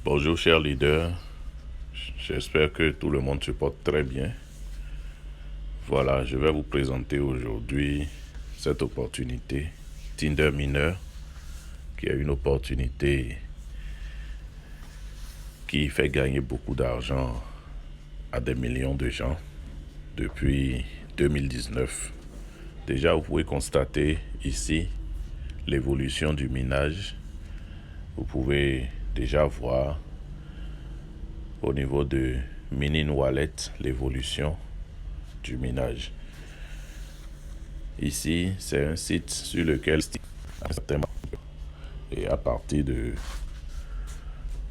Bonjour chers leaders, j'espère que tout le monde se porte très bien. Voilà, je vais vous présenter aujourd'hui cette opportunité Tinder Mineur, qui est une opportunité qui fait gagner beaucoup d'argent à des millions de gens depuis 2019. Déjà, vous pouvez constater ici l'évolution du minage. Vous pouvez déjà voir au niveau de Minin Wallet l'évolution du minage. Ici, c'est un site sur lequel et à partir de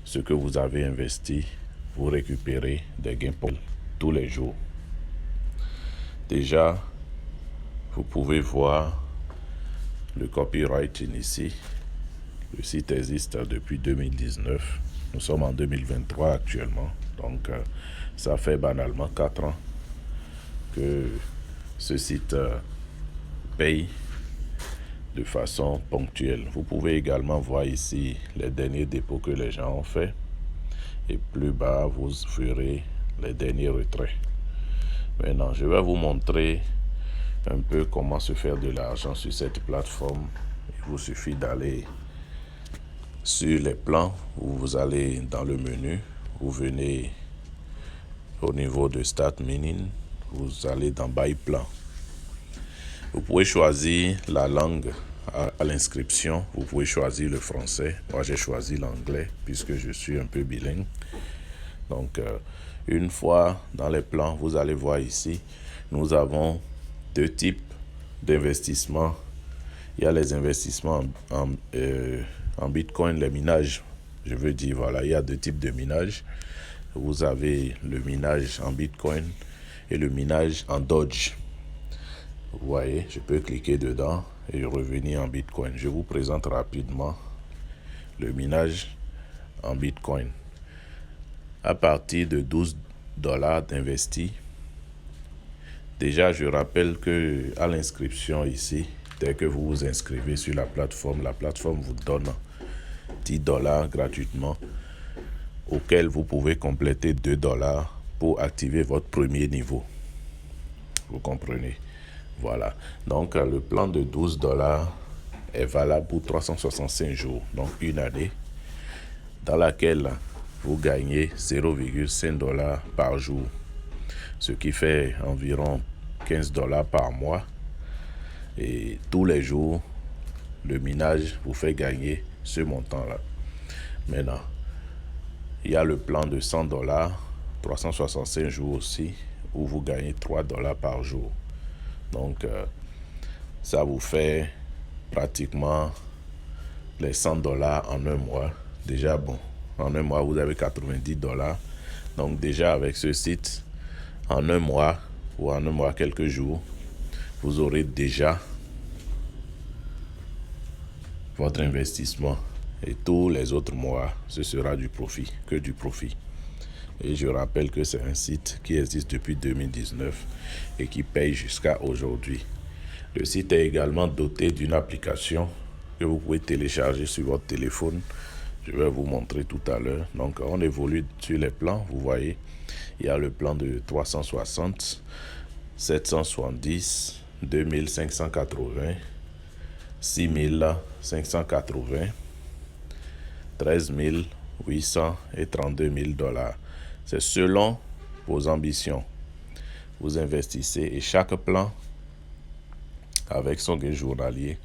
ce que vous avez investi, vous récupérez des gains pour tous les jours. Déjà, vous pouvez voir le copywriting ici. Le site existe depuis 2019. Nous sommes en 2023 actuellement. Donc, ça fait banalement 4 ans que ce site paye de façon ponctuelle. Vous pouvez également voir ici les derniers dépôts que les gens ont fait. Et plus bas, vous verrez les derniers retraits. Maintenant, je vais vous montrer un peu comment se faire de l'argent sur cette plateforme. Il vous suffit d'aller sur les plans, vous allez dans le menu, vous venez au niveau de Start Mining, vous allez dans Buy Plan. Vous pouvez choisir la langue à l'inscription, vous pouvez choisir le français. Moi, j'ai choisi l'anglais puisque je suis un peu bilingue. Donc, une fois dans les plans, vous allez voir ici, nous avons deux types d'investissements. Il y a les investissements en Bitcoin, les minages. Je veux dire, voilà, il y a deux types de minage. Vous avez le minage en Bitcoin et le minage en Doge. Vous voyez, je peux cliquer dedans et revenir en Bitcoin. Je vous présente rapidement le minage en Bitcoin. À partir de $12 d'investis, déjà je rappelle que à l'inscription ici, dès que vous vous inscrivez sur la plateforme vous donne $10 gratuitement, auquel vous pouvez compléter $2 pour activer votre premier niveau. Vous comprenez? Voilà. Donc, le plan de $12 est valable pour 365 jours, donc une année, dans laquelle vous gagnez $0,5 par jour, ce qui fait environ $15 par mois. Et tous les jours, le minage vous fait gagner ce montant-là. Maintenant, il y a le plan de $100, 365 jours aussi, où vous gagnez $3 par jour. Donc, ça vous fait pratiquement les $100 en un mois. Déjà, bon, en un mois, vous avez $90. Donc, déjà, avec ce site, en un mois, ou en un mois, quelques jours, vous aurez déjà votre investissement. Et tous les autres mois, ce sera du profit, que du profit. Et je rappelle que c'est un site qui existe depuis 2019 et qui paye jusqu'à aujourd'hui. Le site est également doté d'une application que vous pouvez télécharger sur votre téléphone. Je vais vous montrer tout à l'heure. Donc, on évolue sur les plans. Vous voyez, il y a le plan de 360, 770, 2580, 6580, 13800 et $32,000. C'est selon vos ambitions. Vous investissez et chaque plan avec son gain journalier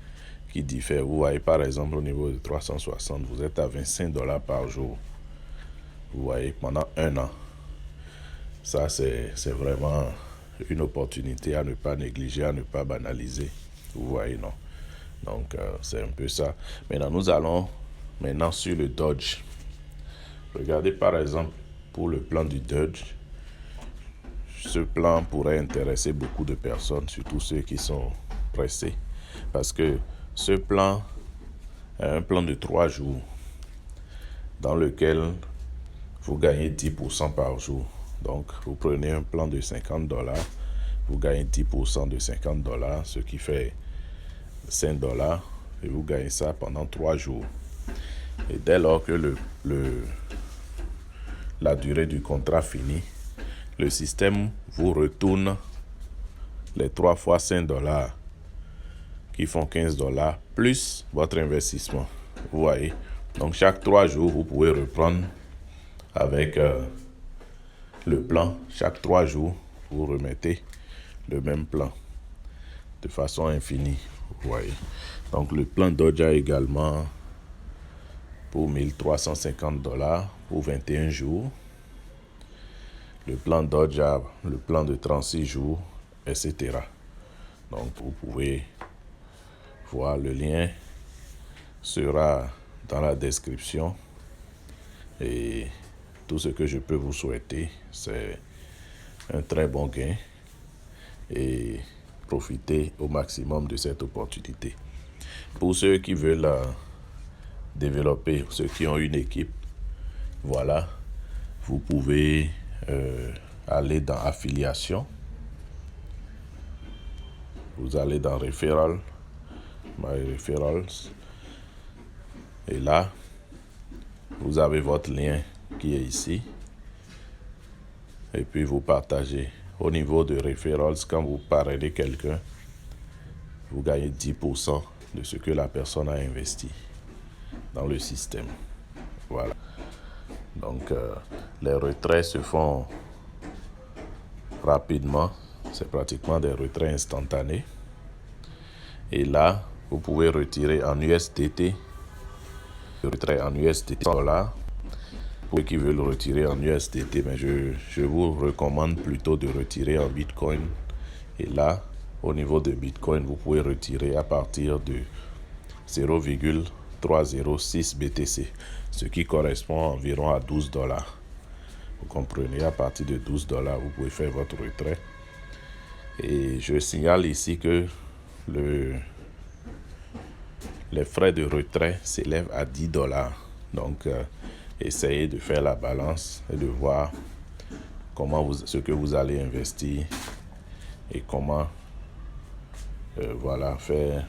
qui diffère. Vous voyez, par exemple, au niveau de 360, vous êtes à $25 par jour. Vous voyez, pendant un an. Ça, c'est vraiment une opportunité à ne pas négliger, à ne pas banaliser. Vous voyez, non? Donc, c'est un peu ça. Maintenant, nous allons sur le Doge. Regardez, par exemple, pour le plan du Doge. Ce plan pourrait intéresser beaucoup de personnes, surtout ceux qui sont pressés. Parce que ce plan est un plan de 3 jours dans lequel vous gagnez 10% par jour. Donc, vous prenez un plan de $50, vous gagnez 10% de $50, ce qui fait $5, et vous gagnez ça pendant 3 jours. Et dès lors que la durée du contrat finie, le système vous retourne les 3 fois 5 dollars qui font 15 dollars plus votre investissement. Vous voyez? Donc chaque 3 jours, vous pouvez reprendre avec le plan. Chaque 3 jours, vous remettez le même plan de façon infinie. Vous voyez? Donc le plan Doja également pour 1350 dollars pour 21 jours. Le plan Doja, le plan de 36 jours, etc. Donc vous pouvez voir, le lien sera dans la description. Et tout ce que je peux vous souhaiter, c'est un très bon gain et profiter au maximum de cette opportunité. Pour ceux qui veulent développer, ceux qui ont une équipe, voilà, vous pouvez aller dans affiliation. Vous allez dans Referral, My Referrals, et là, vous avez votre lien qui est ici. Et puis vous partagez. Au niveau de Referrals, quand vous parlez quelqu'un, vous gagnez 10% de ce que la personne a investi dans le système. Voilà. Donc, les retraits se font rapidement. C'est pratiquement des retraits instantanés. Et là, vous pouvez retirer en USDT. Le retrait en USDT, $100. Pour ceux qui veulent retirer en USDT, mais je vous recommande plutôt de retirer en Bitcoin. Et là, au niveau de Bitcoin, vous pouvez retirer à partir de 0,306 BTC, ce qui correspond environ à $12. Vous comprenez, à partir de $12, vous pouvez faire votre retrait. Et je signale ici que les frais de retrait s'élèvent à $10. Donc, essayez de faire la balance et de voir ce que vous allez investir et comment voilà, faire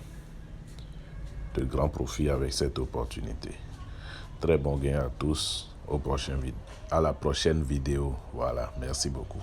de grands profits avec cette opportunité. Très bon gain à tous. À la prochaine vidéo. Voilà, merci beaucoup.